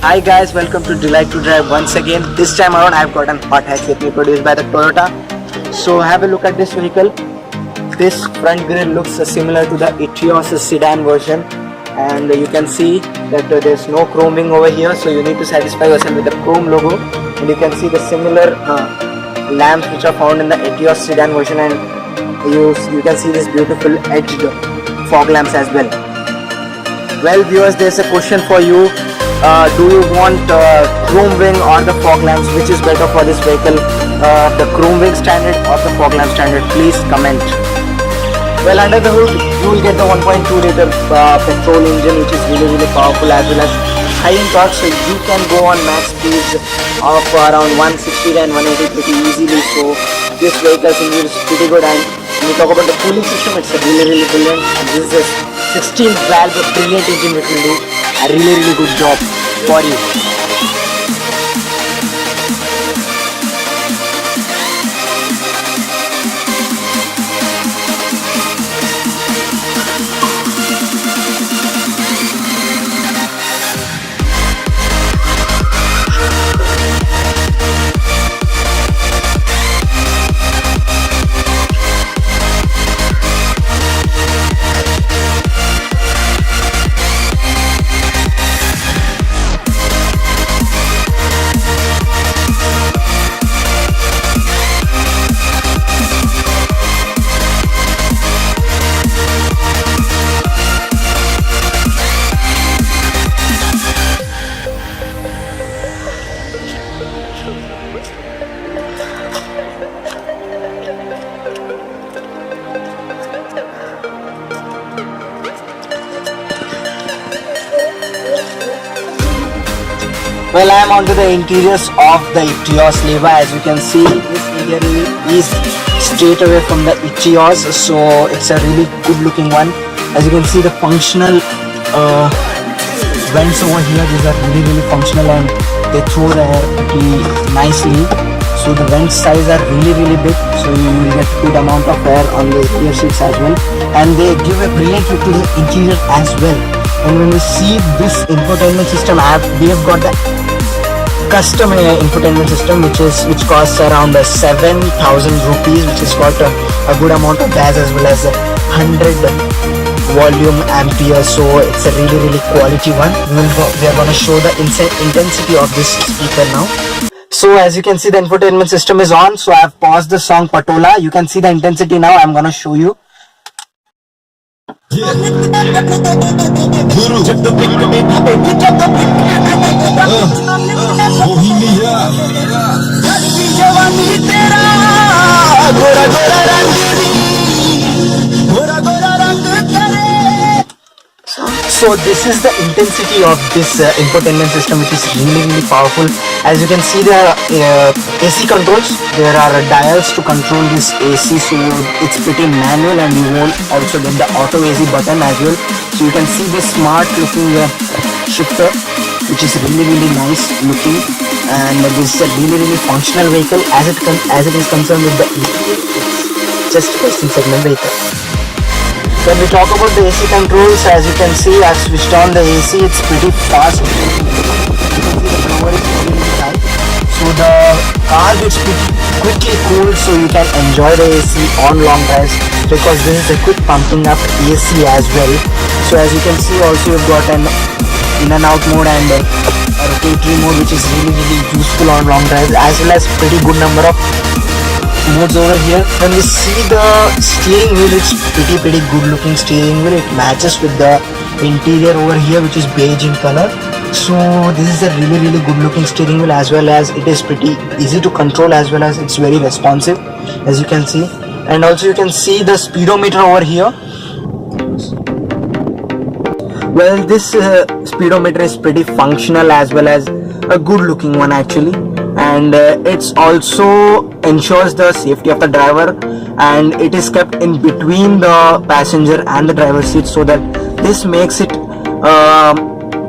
Hi guys, welcome to Delight to Drive once again. This time around I've got an hot hatch with me produced by the Toyota. So have a look at this vehicle. This front grille looks similar to the Etios sedan version, and you can see that there's no chroming over here, so you need to satisfy yourself with the chrome logo. And you can see the similar lamps which are found in the Etios sedan version, and you can see this beautiful edged fog lamps as well. Well viewers, there's a question for you. Do you want chrome wing or the fog lamps? Which is better for this vehicle, the chrome wing standard or the fog lamp standard? Please comment. Well, under the hood you will get the 1.2 liter petrol engine, which is really powerful as well as high in torque, so you can go on max speeds of around 160 and 180 pretty easily. So this vehicle's engine is pretty good. And when you talk about the cooling system, it's a really brilliant. This is a 16 valve brilliant engine which will do a really good job for you. Well, I am onto the interiors of the Etios liva. As you can see, this interior is straight away from the Etios, so it's a really good looking one. As you can see, the functional vents over here, these are really functional, and they throw the air pretty nicely. So the vent size are really big, so you will get good amount of air on the rear seats as well, and they give a brilliant look to the interior as well. And when we see this infotainment system, we have got the custom infotainment system which costs around 7,000 rupees, which has got a good amount of bass as well as 100 volume amperes. So it's a really quality one. We are going to show the intensity of this speaker now. So as you can see, the infotainment system is on. So I have paused the song Patola. You can see the intensity now. I'm going to show you. So this is the intensity of this infotainment system, which is really powerful. As you can see, there are AC controls. There are dials to control this AC, so it's pretty manual, and you will also get the auto AC button as well. So you can see this smart looking shifter, which is really nice looking, and this is a really functional vehicle as it is concerned with the it's just a first segment vehicle. When we talk about the AC controls, as you can see, I've switched on the AC. It's pretty fast. You can see the power is really high, so the car gets quickly cooled, so you can enjoy the AC on long drives, because this is a quick pumping up AC as well. So as you can see, also you've got an in and out mode and a rotatory mode, which is really useful on long drives, as well as pretty good number of modes over here. When we see the steering wheel, it's pretty good looking steering wheel. It matches with the interior over here, which is beige in color. So this is a really good looking steering wheel, as well as it is pretty easy to control, as well as it's very responsive, as you can see. And also you can see the speedometer over here. Well, this speedometer is pretty functional, as well as a good looking one actually, and it's also ensures the safety of the driver, and it is kept in between the passenger and the driver seat, so that this makes it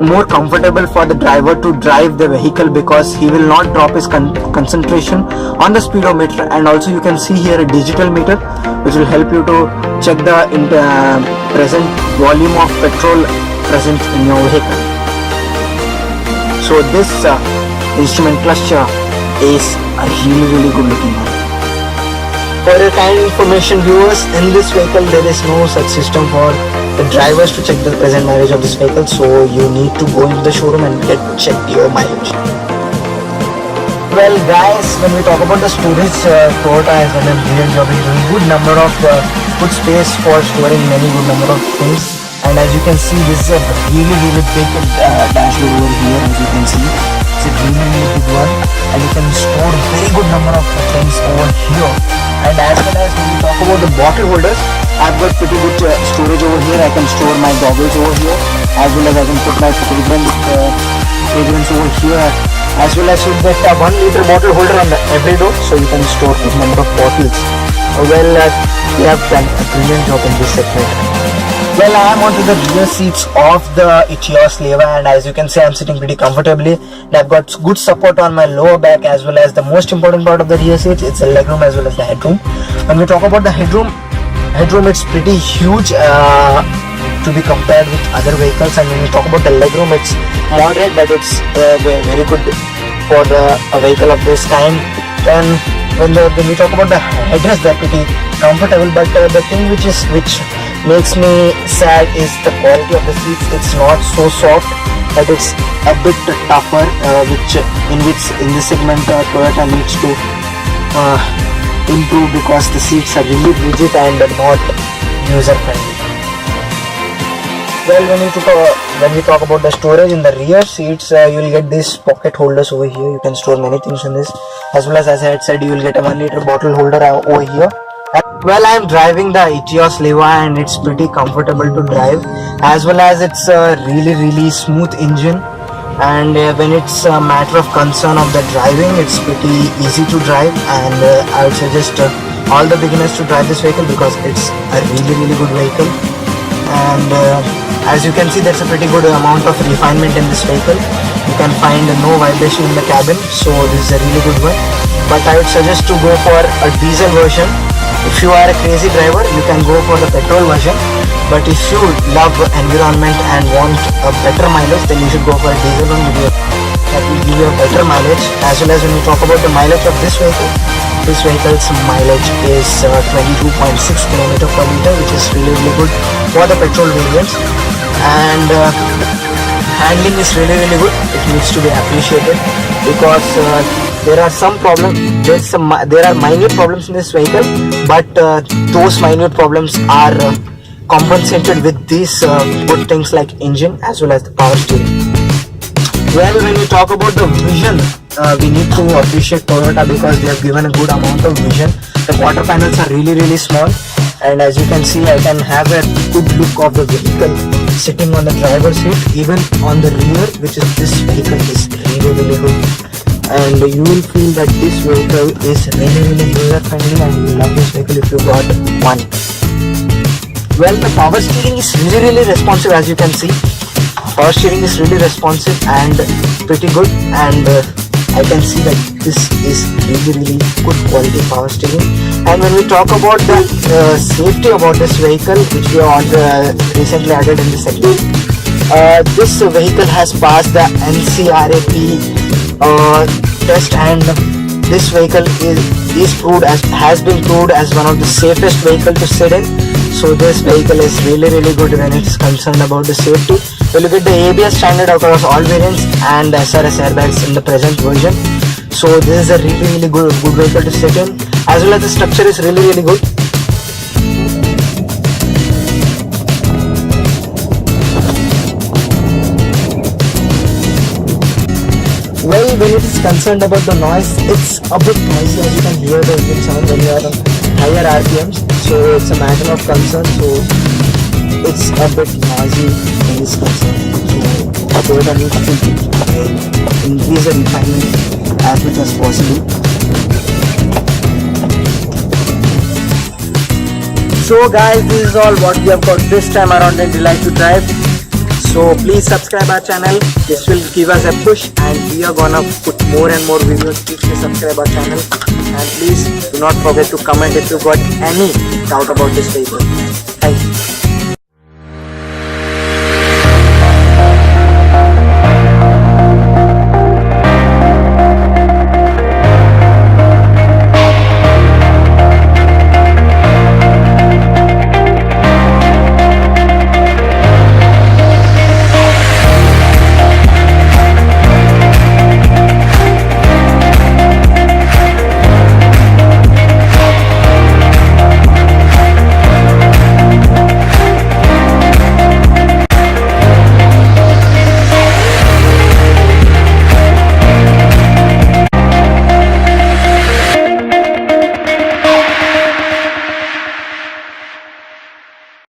more comfortable for the driver to drive the vehicle, because he will not drop his concentration on the speedometer. And also you can see here a digital meter, which will help you to check the present volume of petrol present in your vehicle. So this instrument cluster is a really good looking one. For your kind information viewers, in this vehicle there is no such system for the drivers to check the present mileage of this vehicle, so you need to go into the showroom and get checked your mileage. Well guys, when we talk about the storage, Toyota has done a brilliant job in doing good number of good space for storing many good number of things. And as you can see, this is a really big dashboard over here. As you can see, it's a really big one, and you can store very good number of things over here. And as well as when we talk about the bottle holders, I've got pretty good storage over here. I can store my goggles over here, as well as I can put my fragrance over here. As well as you get a 1 liter bottle holder on every door, so you can store a number of bottles. We have done a brilliant job in this segment. Well, I am onto the rear seats of the Etios liva, and as you can see, I am sitting pretty comfortably. And I've got good support on my lower back, as well as the most important part of the rear seats, it's the legroom as well as the headroom. When we talk about the headroom it's pretty huge to be compared with other vehicles. And when we talk about the legroom, it's moderate, but it's very good for a vehicle of this kind. Then when we talk about the headrest, they're pretty comfortable, but the thing which makes me sad is the quality of the seats. It's not so soft, but it's a bit tougher, in this segment Toyota needs to improve, because the seats are really rigid and not user friendly. Well, when we talk about the storage in the rear seats, you will get these pocket holders over here. You can store many things in this, as well as I had said, you will get a 1 liter bottle holder over here. Well, I am driving the Etios liva, and it's pretty comfortable to drive, as well as it's a really smooth engine. And when it's a matter of concern of the driving, it's pretty easy to drive, and I would suggest all the beginners to drive this vehicle, because it's a really good vehicle. And as you can see, there's a pretty good amount of refinement in this vehicle. You can find no vibration in the cabin, so this is a really good one. But I would suggest to go for a diesel version. If you are a crazy driver, you can go for the petrol version. But if you love environment and want a better mileage, then you should go for a diesel one. That will give you a better mileage. As well as when we talk about the mileage of this vehicle's mileage is 22.6 km per liter, which is really good for the petrol variants. And handling is really good. It needs to be appreciated, because there are some problems. There are minute problems in this vehicle, but those minute problems are compensated with these good things like engine as well as the power steering. Well, when we talk about the vision, we need to appreciate Toyota, because they have given a good amount of vision. The quarter panels are really small, and as you can see, I can have a good look of the vehicle sitting on the driver's seat, even on the rear, which is this vehicle is really good. And you will feel that this vehicle is really user friendly, and you will love this vehicle if you got one. Well, the power steering is really responsive. As you can see, power steering is really responsive and pretty good, and I can see that this is really good quality power steering. And when we talk about the safety about this vehicle, which we have recently added in this segment, this vehicle has passed the NCRAP test, and this vehicle has been proved as one of the safest vehicle to sit in. So this vehicle is really good when it's concerned about the safety. You look at the ABS standard across all variants and SRS airbags in the present version. So this is a really good vehicle to sit in, as well as the structure is really good. Well, when it is concerned about the noise, it's a bit noisy, as you can hear the engine sound when you are on higher RPMs. So it's a matter of concern. So it's a bit noisy when it's concerned. So Toyota needs to increase the refinement as much as possible. So guys, this is all what we have got this time around in Delight to Drive. So please subscribe our channel. This will give us a push, and we are gonna put more and more videos. Please subscribe our channel, and please do not forget to comment if you got any doubt about this vehicle.